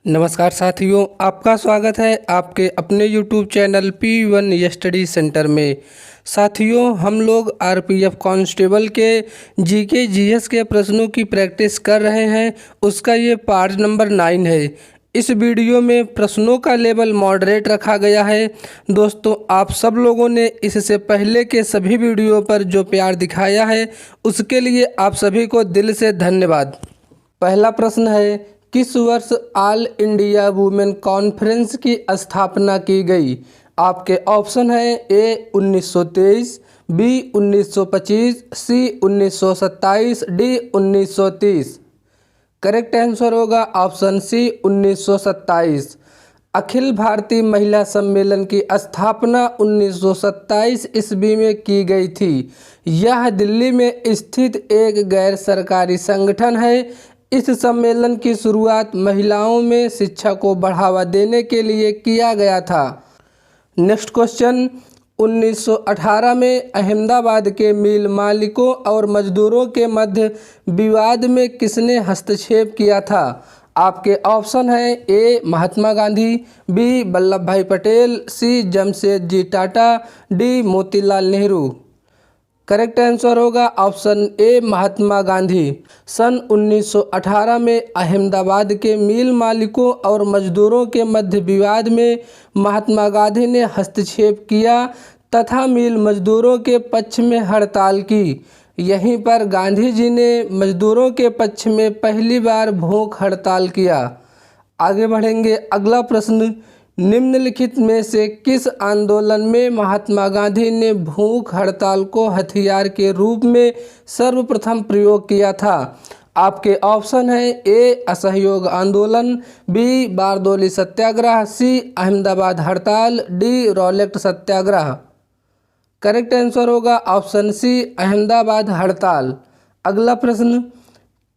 नमस्कार साथियों, आपका स्वागत है आपके अपने YouTube channel P1 study centre में। साथियों, हम लोग आरपीएफ कांस्टेबल के जीके जीएस के प्रश्नों की प्रैक्टिस कर रहे हैं। उसका ये पार्ट नंबर 9 है। इस वीडियो में प्रश्नों का लेवल मॉडरेट रखा गया है। दोस्तों, आप सब लोगों ने इससे पहले के सभी वीडियो पर जो प्यार दिखाया है उसके लिए आप सभी को दिल से धन्यवाद। पहला प्रश्न है, किस वर्ष ऑल इंडिया वुमेन कॉन्फ्रेंस की स्थापना की गई? आपके ऑप्शन है ए 1923, बी 1925, सी 1927, डी 1930। करेक्ट आंसर होगा ऑप्शन सी 1927। अखिल भारतीय महिला सम्मेलन की स्थापना 1927 ईस्वी में की गई थी। यह दिल्ली में स्थित एक गैर सरकारी संगठन है। इस सम्मेलन की शुरुआत महिलाओं में शिक्षा को बढ़ावा देने के लिए किया गया था। नेक्स्ट क्वेश्चन, 1918 में अहमदाबाद के मिल मालिकों और मजदूरों के मध्य विवाद में किसने हस्तक्षेप किया था? आपके ऑप्शन है A Mahatma Gandhi, B Vallabh Bhai Patel, C Jamshedji Tata, D Motilal Nehru. Correct answer होगा ऑप्शन ए महात्मा गांधी। सन 1918 में अहमदाबाद के मिल मालिकों और मजदूरों के मध्य विवाद में महात्मा गांधी ने हस्तक्षेप किया तथा मिल मजदूरों के पक्ष में हड़ताल की। यहीं पर गांधी जी ने मजदूरों के पक्ष में पहली बार भूख हड़ताल किया। आगे बढ़ेंगे। अगला प्रश्न, निम्नलिखित में से किस आंदोलन में महात्मा गांधी ने भूख हड़ताल को हथियार के रूप में सर्वप्रथम प्रयोग किया था? आपके ऑप्शन है ए असहयोग आंदोलन, बी बारदोली सत्याग्रह, सी अहमदाबाद हड़ताल, डी रॉलेट सत्याग्रह। करेक्ट आंसर होगा ऑप्शन सी अहमदाबाद हड़ताल। अगला प्रश्न,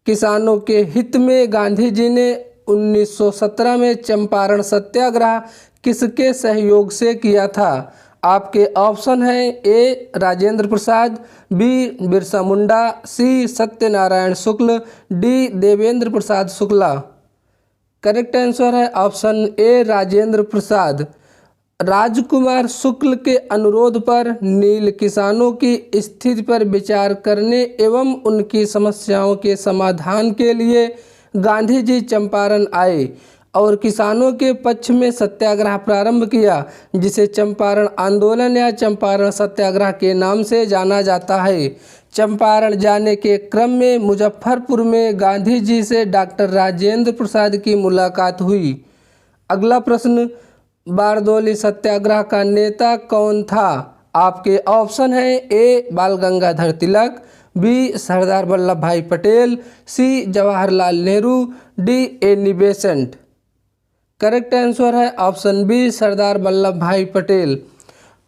किसानों के हित में गांधी जी ने 1917 में चंपारण सत्याग्रह किसके सहयोग से किया था? आपके ऑप्शन हैं ए राजेंद्र प्रसाद, बी बिरसा मुंडा, सी सत्यनारायण शुक्ल, डी देवेंद्र प्रसाद शुक्ला। करेक्ट आंसर है ऑप्शन ए राजेंद्र प्रसाद। राजकुमार शुक्ल के अनुरोध पर नील किसानों की स्थिति पर विचार करने एवं उनकी समस्याओं के समाधान के लिए गांधी जी चंपारण आए और किसानों के पक्ष में सत्याग्रह प्रारंभ किया, जिसे चंपारण आंदोलन या चंपारण सत्याग्रह के नाम से जाना जाता है। चंपारण जाने के क्रम में मुजफ्फरपुर में गांधी जी से डॉक्टर राजेंद्र प्रसाद की मुलाकात हुई। अगला प्रश्न, बारदोली सत्याग्रह का नेता कौन था? आपके ऑप्शन है A Bal Gangadhar Tilak, B Sardar Vallabh Bhai Patel, C Jawaharlal Nehru, D Annie Besant. Correct answer है ऑप्शन बी सरदार वल्लभ भाई पटेल।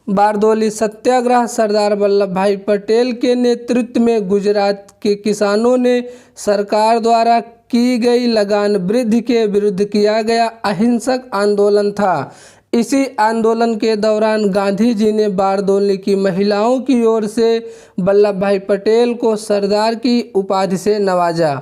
बारदोली सत्याग्रह सरदार वल्लभ भाई पटेल के नेतृत्व में गुजरात के किसानों ने सरकार द्वारा की गई लगान वृद्धि के विरुद्ध किया गया अहिंसक आंदोलन था। इसी आंदोलन के दौरान गांधी जी ने बारदोली की महिलाओं की ओर से वल्लभ भाई पटेल को सरदार की उपाधि से नवाजा।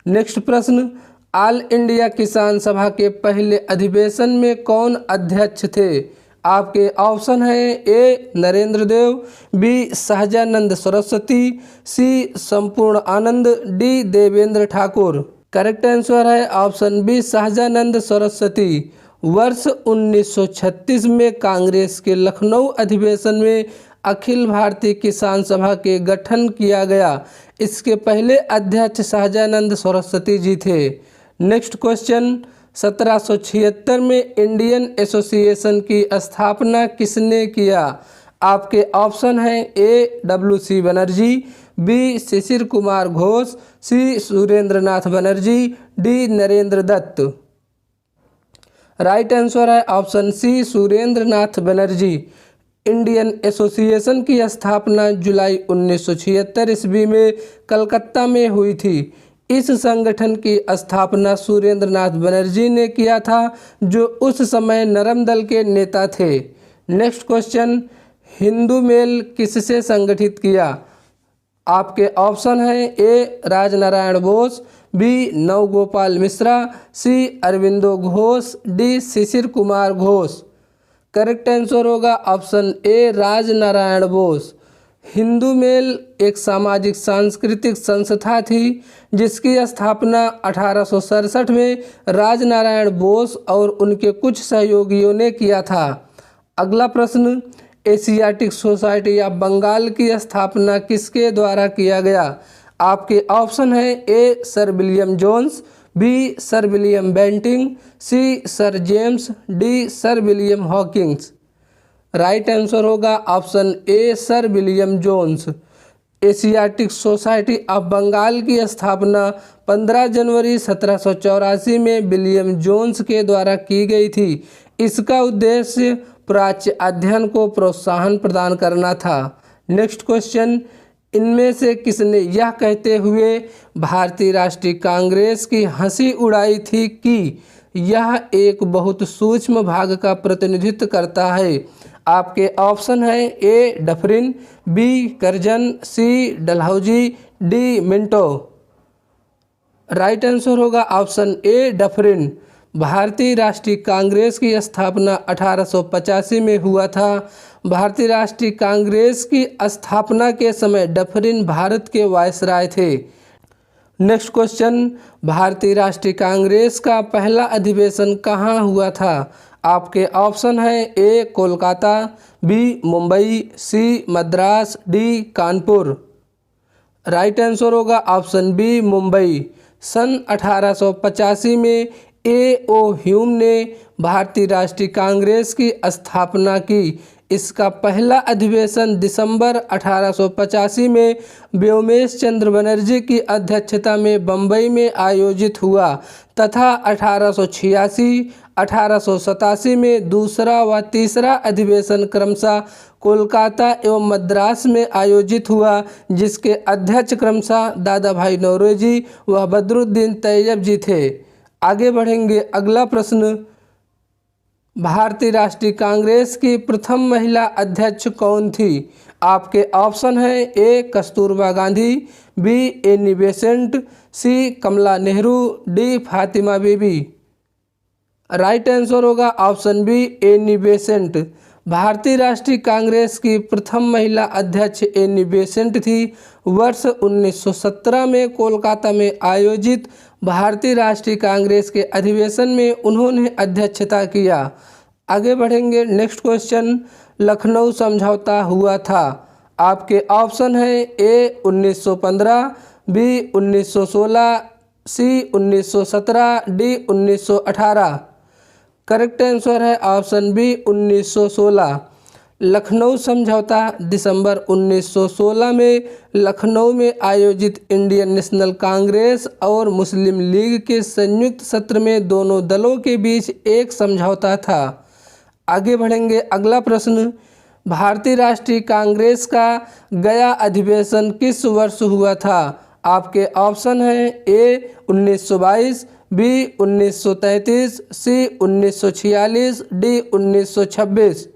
नेक्स्ट प्रश्न, ऑल इंडिया किसान सभा के पहले अधिवेशन में कौन अध्यक्ष थे? आपके ऑप्शन हैं A Narendra Dev, B Sahajanand Saraswati, C Sampurna Anand, D Devendra Thakur. Correct answer है ऑप्शन बी सहजानंद सरस्वती। वर्ष 1936 में कांग्रेस के लखनऊ अधिवेशन में अखिल भारतीय किसान सभा के गठन किया गया। इसके पहले अध्यक्ष सहजानंद सरस्वती जी थे। नेक्स्ट क्वेश्चन, 1776 में इंडियन एसोसिएशन की स्थापना किसने किया? आपके ऑप्शन हैं A W C. Banerjee, B Shishir Kumar Ghosh, C Surendra Nath Banerjee, D Narendra Dutt. Right answer है option C Surendra Nath Banerjee. Indian association की स्थापना जुलाई 1976 ईस्वी में कलकत्ता में हुई थी। इस संगठन की स्थापना सुरेंद्र नाथ बनर्जी ने किया था, जो उस समय नरम दल के नेता थे। नेक्स्ट क्वेश्चन, हिंदू मेल किससे संगठित किया? आपके ऑप्शन हैं A Rajnarayan Bose, B Nabagopal Mishra, C Aurobindo Ghosh, D Shishir Kumar Ghosh. Correct answer होगा ऑप्शन ए राजनारायण बोस। हिंदू मेल एक सामाजिक सांस्कृतिक संस्था थी जिसकी स्थापना 1867 में राजनारायण बोस और उनके कुछ सहयोगियों ने किया था। अगला प्रश्न, एशियाटिक सोसाइटी ऑफ बंगाल की स्थापना किसके द्वारा किया गया? आपके ऑप्शन है A sir William Jones, B sir William Bentinck, C sir James, D sir William Hawkins. Right answer होगा option A sir William Jones. Asiatic society of Bengal की स्थापना 15 जनवरी 1784 में विलियम जोन्स के द्वारा की गई थी। इसका उद्देश्य प्राच्य अध्ययन को प्रोत्साहन प्रदान करना था। नेक्स्ट क्वेश्चन, इनमें से किसने यह कहते हुए भारतीय राष्ट्रीय कांग्रेस की हंसी उड़ाई थी कि यह एक बहुत सूक्ष्म भाग का प्रतिनिधित्व करता है? आपके ऑप्शन है A Dufferin, B Curzon, C Dalhousie, D Minto. Right answer होगा ऑप्शन ए डफरिन। भारतीय राष्ट्रीय कांग्रेस की स्थापना 1885 में हुआ था। भारतीय राष्ट्रीय कांग्रेस की स्थापना के समय डफरिन भारत के वायसराय थे। नेक्स्ट क्वेश्चन, भारतीय राष्ट्रीय कांग्रेस का पहला अधिवेशन कहाँ हुआ था? आपके ऑप्शन है A Kolkata, B Mumbai, C Madras, D Kanpur. Right answer होगा ऑप्शन बी मुंबई। सन 1885 में ए ओ ह्यूम ने भारतीय राष्ट्रीय कांग्रेस की स्थापना की। इसका पहला अधिवेशन दिसंबर 1885 में व्योमेश चंद्र बनर्जी की अध्यक्षता में बम्बई में आयोजित हुआ तथा 1886, 1887 में दूसरा व तीसरा अधिवेशन क्रमशः कोलकाता एवं मद्रास में आयोजित हुआ, जिसके अध्यक्ष क्रमशः दादा भाई नौरोजी व बदरुद्दीन तैयब जी थे। आगे बढ़ेंगे। अगला प्रश्न, भारतीय राष्ट्रीय कांग्रेस की प्रथम महिला अध्यक्ष कौन थी? आपके ऑप्शन है A Kasturba Gandhi, B Annie Besant, C Kamala Nehru, D Fatima Bibi. Right answer होगा ऑप्शन बी एनी बेसेंट। भारतीय राष्ट्रीय कांग्रेस की प्रथम महिला अध्यक्ष एनी बेसेंट थी। वर्ष 1917 में कोलकाता में आयोजित भारतीय राष्ट्रीय कांग्रेस के अधिवेशन में उन्होंने अध्यक्षता किया। आगे बढ़ेंगे। नेक्स्ट क्वेश्चन, लखनऊ समझौता हुआ था। आपके ऑप्शन है ए 1915, बी 1916, सी 1917, डी 1918। करेक्ट आंसर है ऑप्शन बी 1916। लखनऊ समझौता दिसंबर 1916 में लखनऊ में आयोजित इंडियन नेशनल कांग्रेस और मुस्लिम लीग के संयुक्त सत्र में दोनों दलों के बीच एक समझौता था। आगे बढ़ेंगे। अगला प्रश्न, भारतीय राष्ट्रीय कांग्रेस का गया अधिवेशन किस वर्ष हुआ था? आपके ऑप्शन हैं ए 1922, बी 1933, सी 1946, डी 1926।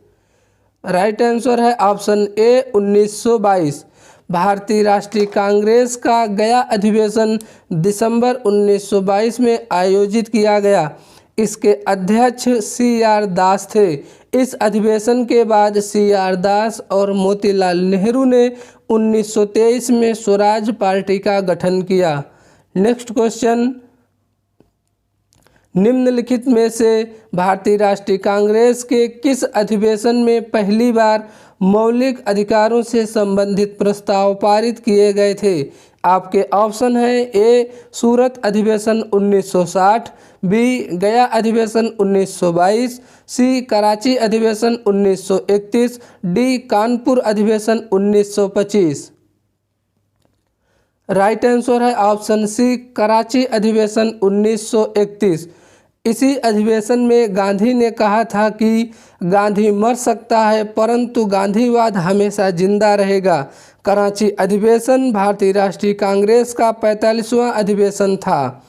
राइट आंसर है ऑप्शन ए 1922। भारतीय राष्ट्रीय कांग्रेस का गया अधिवेशन दिसंबर 1922 में आयोजित किया गया। इसके अध्यक्ष सी आर दास थे। इस अधिवेशन के बाद सी आर दास और मोतीलाल नेहरू ने 1923 में स्वराज पार्टी का गठन किया। नेक्स्ट क्वेश्चन, निम्नलिखित में से भारतीय राष्ट्रीय कांग्रेस के किस अधिवेशन में पहली बार मौलिक अधिकारों से संबंधित प्रस्ताव पारित किए गए थे? आपके ऑप्शन है ए सूरत अधिवेशन 1960, बी गया अधिवेशन 1922, सी कराची अधिवेशन 1931, डी कानपुर अधिवेशन 1925। राइट आंसर है ऑप्शन सी कराची अधिवेशन 1931। इसी अधिवेशन में गांधी ने कहा था कि गांधी मर सकता है परंतु गांधीवाद हमेशा जिंदा रहेगा। कराची अधिवेशन भारतीय राष्ट्रीय कांग्रेस का 45वां अधिवेशन था।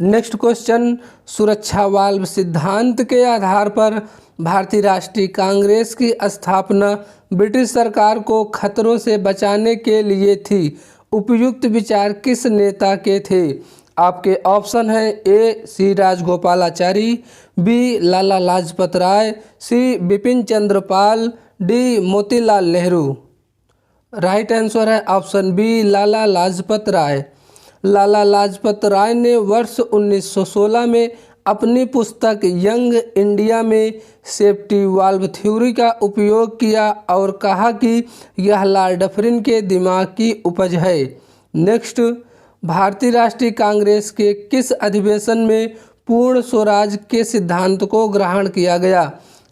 नेक्स्ट क्वेश्चन, सुरक्षा वाल्व सिद्धांत के आधार पर भारतीय राष्ट्रीय कांग्रेस की स्थापना ब्रिटिश सरकार को खतरों से बचाने के लिए थी। उपयुक्त विचार किस नेता के थे? आपके ऑप्शन हैं A C Rajagopalachari, B Lala Lajpat Rai, C Bipin Chandra Pal, D Motilal Nehru. Right answer है ऑप्शन बी लाला लाजपत राय। लाला लाजपत राय ने वर्ष 1916 में अपनी पुस्तक यंग इंडिया में सेफ्टी वाल्व थ्योरी का उपयोग किया और कहा कि यह लॉर्ड डफरिन के दिमाग की उपज है। नेक्स्ट, भारतीय राष्ट्रीय कांग्रेस के किस अधिवेशन में पूर्ण स्वराज के सिद्धांत को ग्रहण किया गया?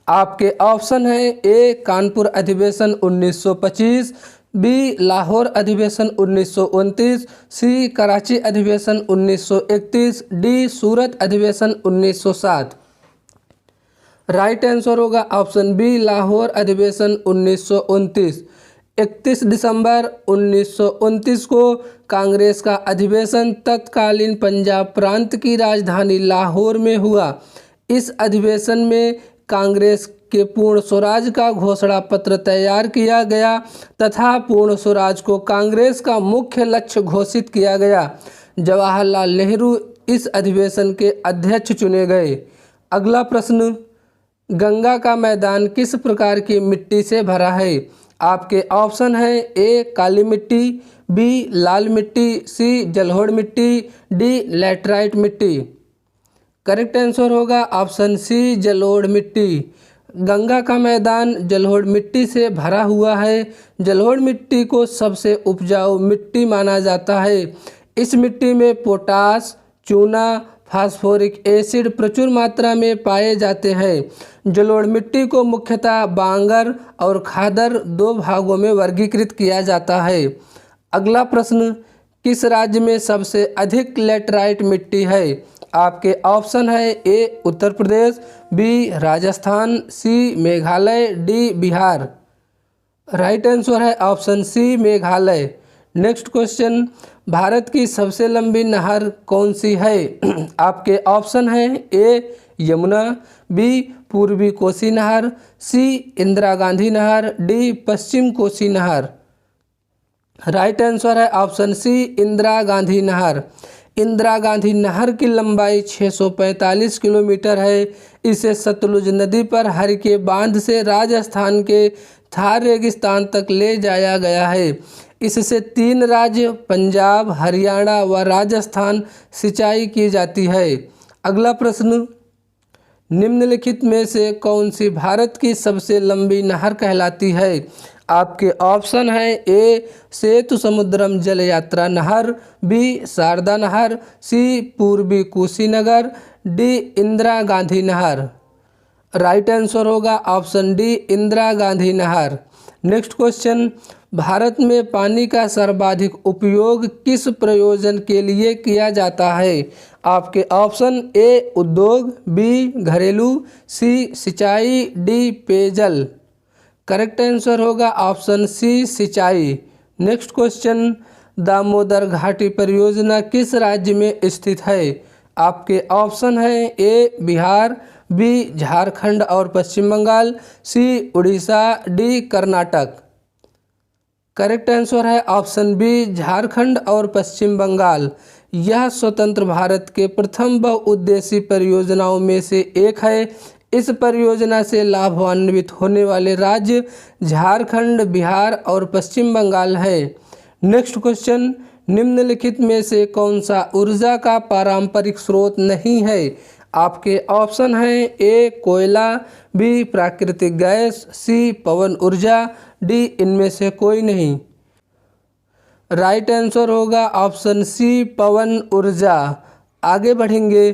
आपके ऑप्शन हैं ए कानपुर अधिवेशन 1925, बी लाहौर अधिवेशन 1929, सी कराची अधिवेशन 1931, डी सूरत अधिवेशन 1907। राइट आंसर होगा ऑप्शन बी लाहौर अधिवेशन 1929। 31 दिसंबर 1929 को कांग्रेस का अधिवेशन तत्कालीन पंजाब प्रांत की राजधानी लाहौर में हुआ। इस अधिवेशन में कांग्रेस के पूर्ण स्वराज का घोषणा पत्र तैयार किया गया तथा पूर्ण स्वराज को कांग्रेस का मुख्य लक्ष्य घोषित किया गया। जवाहरलाल नेहरू इस अधिवेशन के अध्यक्ष चुने गए। अगला प्रश्न, गंगा का मैदान किस प्रकार की मिट्टी से भरा है? आपके ऑप्शन हैं ए काली मिट्टी, बी लाल मिट्टी, सी जलोढ़ मिट्टी, डी लैटराइट मिट्टी। करेक्ट आंसर होगा ऑप्शन सी जलोढ़ मिट्टी। गंगा का मैदान जलोढ़ मिट्टी से भरा हुआ है। जलोढ़ मिट्टी को सबसे उपजाऊ मिट्टी माना जाता है। इस मिट्टी में पोटास, चूना, फास्फोरिक एसिड प्रचुर मात्रा में पाए जाते हैं। जलोढ़ मिट्टी को मुख्यतः बांगर और खादर दो भागों में वर्गीकृत किया जाता है। अगला प्रश्न, किस राज्य में सबसे अधिक लैटराइट मिट्टी है? आपके ऑप्शन है A Uttar Pradesh, B Rajasthan, C Meghalaya, D Bihar. Right answer है option C Meghalaya. Next question, Bharat की सबसे लंबी नहर कौन सी है? आपके ऑप्शन हैं ए यमुना, बी पूर्वी कोसी नहर, सी इंदिरा गांधी नहर, डी पश्चिम कोसी नहर। राइट आंसर है ऑप्शन सी इंदिरा गांधी नहर। इंदिरा गांधी नहर की लंबाई 645 किलोमीटर है। इसे सतलुज नदी पर हरिके बांध से राजस्थान के थार रेगिस्तान तक ले जाया गया है। इससे 3 राज्य पंजाब, हरियाणा व राजस्थान सिंचाई की जाती है। अगला प्रश्न, निम्नलिखित में से कौन सी भारत की सबसे लंबी नहर कहलाती है? आपके ऑप्शन हैं ए सेतु समुद्रम जल यात्रा नहर, बी शारदा नहर, सी पूर्वी कुशीनगर, डी इंदिरा गांधी नहर। राइट आंसर होगा ऑप्शन डी इंदिरा गांधी नहर। नेक्स्ट क्वेश्चन, भारत में पानी का सर्वाधिक उपयोग किस प्रयोजन के लिए किया जाता है? आपके ऑप्शन ए उद्योग, बी घरेलू, सी सिंचाई, डी पेयजल। करेक्ट आंसर होगा ऑप्शन सी सिंचाई। नेक्स्ट क्वेश्चन, दामोदर घाटी परियोजना किस राज्य में स्थित है? आपके ऑप्शन हैं ए बिहार, बी झारखंड और Paschim Bengal, C Orissa, D Karnataka. Correct answer है ऑप्शन बी झारखंड और पश्चिम बंगाल। यह स्वतंत्र भारत के प्रथम बहुउद्देशीय परियोजनाओं में से एक है। इस परियोजना से लाभान्वित होने वाले राज्य झारखंड, बिहार और पश्चिम बंगाल है। नेक्स्ट क्वेश्चन, निम्नलिखित में से कौन सा ऊर्जा का पारंपरिक स्रोत नहीं है? आपके ऑप्शन हैं ए कोयला, बी प्राकृतिक गैस, सी पवन ऊर्जा, डी इनमें से कोई नहीं। राइट आंसर होगा ऑप्शन सी पवन ऊर्जा। आगे बढ़ेंगे,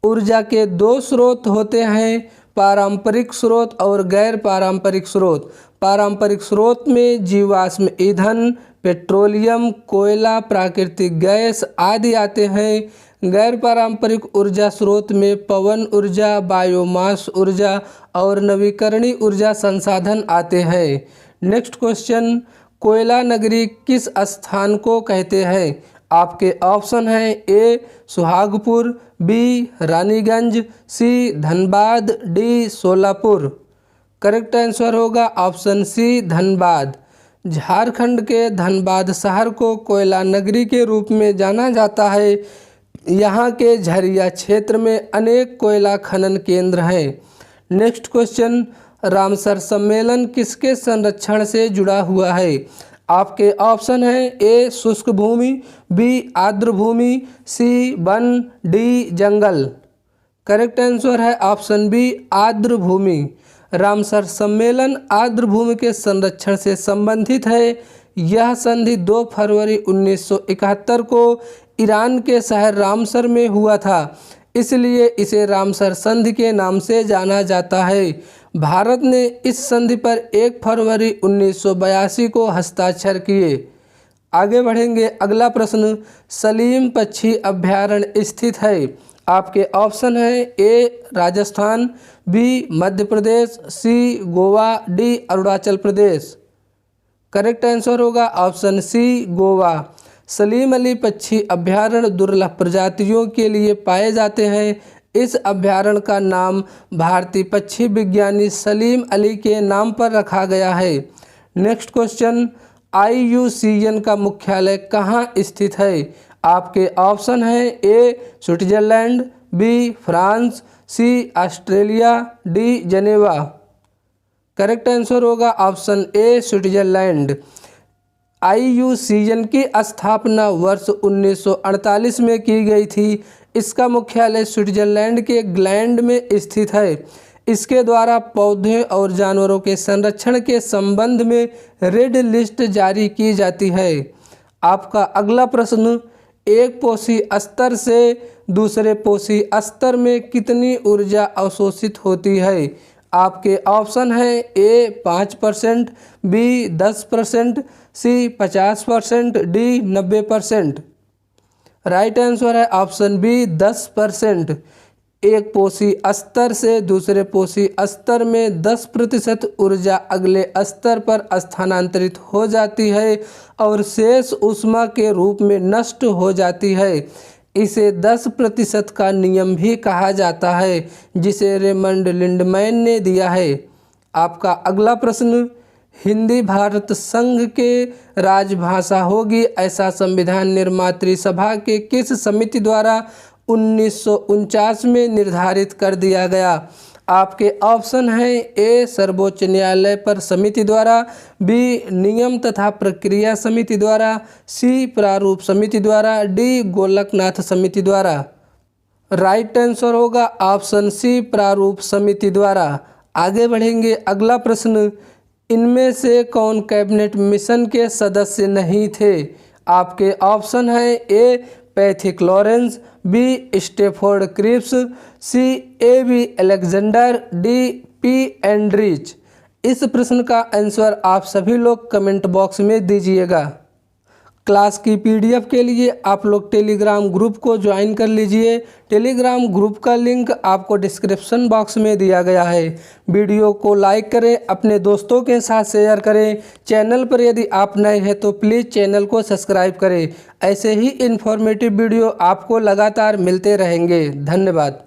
ऊर्जा के 2 स्रोत होते हैं, पारंपरिक स्रोत और गैर पारंपरिक स्रोत। पारंपरिक स्रोत में जीवाश्म ईंधन, पेट्रोलियम, कोयला, प्राकृतिक गैस आदि आते हैं। गैर पारंपरिक ऊर्जा स्रोत में पवन ऊर्जा, बायोमास ऊर्जा और नवीकरणीय ऊर्जा संसाधन आते हैं। नेक्स्ट क्वेश्चन, कोयला नगरी किस स्थान को कहते हैं? आपके ऑप्शन हैं A Suhagpur, B Raniganj, C Dhanbad, D Solapur. Correct answer होगा ऑप्शन सी धनबाद। झारखंड के धनबाद शहर को कोयला नगरी के रूप में जाना जाता है यहाँ के झरिया क्षेत्र में अनेक कोयला खनन केंद्र हैं। नेक्स्ट क्वेश्चन, रामसर सम्मेलन किसके संरक्षण से जुड़ा हुआ है? आपके ऑप्शन हैं ए शुष्क भूमि, बी आर्द्र भूमि, सी वन, डी जंगल। करेक्ट आंसर है ऑप्शन बी आर्द्र भूमि। रामसर सम्मेलन आर्द्र भूमि के संरक्षण से संबंधित है। यह संधि 2 फरवरी 1971 को ईरान के शहर रामसर में हुआ था, इसलिए इसे रामसर संधि के नाम से जाना जाता है। भारत ने इस संधि पर 1 फरवरी 1982 को हस्ताक्षर किए। आगे बढ़ेंगे। अगला प्रश्न, सलीम पक्षी अभयारण्य स्थित है? आपके ऑप्शन है ए राजस्थान, बी मध्य प्रदेश, सी Goa, D Arunachal Pradesh. Correct answer होगा ऑप्शन सी गोवा। सलीम अली पक्षी अभयारण्य दुर्लभ प्रजातियों के लिए पाए जाते हैं। इस अभयारण्य का नाम भारतीय पक्षी विज्ञानी सलीम अली के नाम पर रखा गया है। नेक्स्ट क्वेश्चन, IUCN का मुख्यालय कहाँ स्थित है? आपके ऑप्शन हैं A Switzerland, B France, C Australia, D Geneva. Correct answer होगा ऑप्शन ए स्विट्जरलैंड। IUCN की स्थापना वर्ष 1948 में की गई थी। इसका मुख्यालय स्विट्जरलैंड के ग्लैंड में स्थित है। इसके द्वारा पौधे और जानवरों के संरक्षण के संबंध में रेड लिस्ट जारी की जाती है। आपका अगला प्रश्न, एक पोषी स्तर से दूसरे पोषी स्तर में कितनी ऊर्जा अवशोषित होती है? आपके ऑप्शन है ए 5%, बी 10%, सी 50%, डी 90%। राइट आंसर है ऑप्शन बी 10%। एक पोषी स्तर से दूसरे पोषी स्तर में 10% ऊर्जा अगले स्तर पर स्थानांतरित हो जाती है और शेष ऊष्मा के रूप में नष्ट हो जाती है। इसे 10% का नियम भी कहा जाता है, जिसे रेमंड लिंडमैन ने दिया है। आपका अगला प्रश्न, हिंदी भारत संघ के राजभाषा होगी, ऐसा संविधान निर्मात्री सभा के किस समिति द्वारा 1949 में निर्धारित कर दिया गया? आपके ऑप्शन हैं ए सर्वोच्च न्यायालय पर समिति द्वारा, बी नियम तथा प्रक्रिया समिति द्वारा, सी प्रारूप समिति द्वारा, डी गोलकनाथ समिति द्वारा। राइट आंसर होगा ऑप्शन सी प्रारूप समिति द्वारा। आगे बढ़ेंगे। अगला प्रश्न, इनमें से कौन कैबिनेट मिशन के सदस्य नहीं थे? आपके ऑप्शन है A Pethick Lawrence, B Stafford Cripps, C A.B. Alexander, D P Andrich. इस प्रश्न का आंसर आप सभी लोग कमेंट बॉक्स में दीजिएगा। क्लास की PDF के लिए आप लोग टेलीग्राम ग्रुप को ज्वाइन कर लीजिए। टेलीग्राम ग्रुप का लिंक आपको डिस्क्रिप्शन बॉक्स में दिया गया है। वीडियो को लाइक करें, अपने दोस्तों के साथ शेयर करें। चैनल पर यदि आप नए हैं तो प्लीज़ चैनल को सब्सक्राइब करें। ऐसे ही इन्फॉर्मेटिव वीडियो आपको लगातार मिलते रहेंगे। धन्यवाद।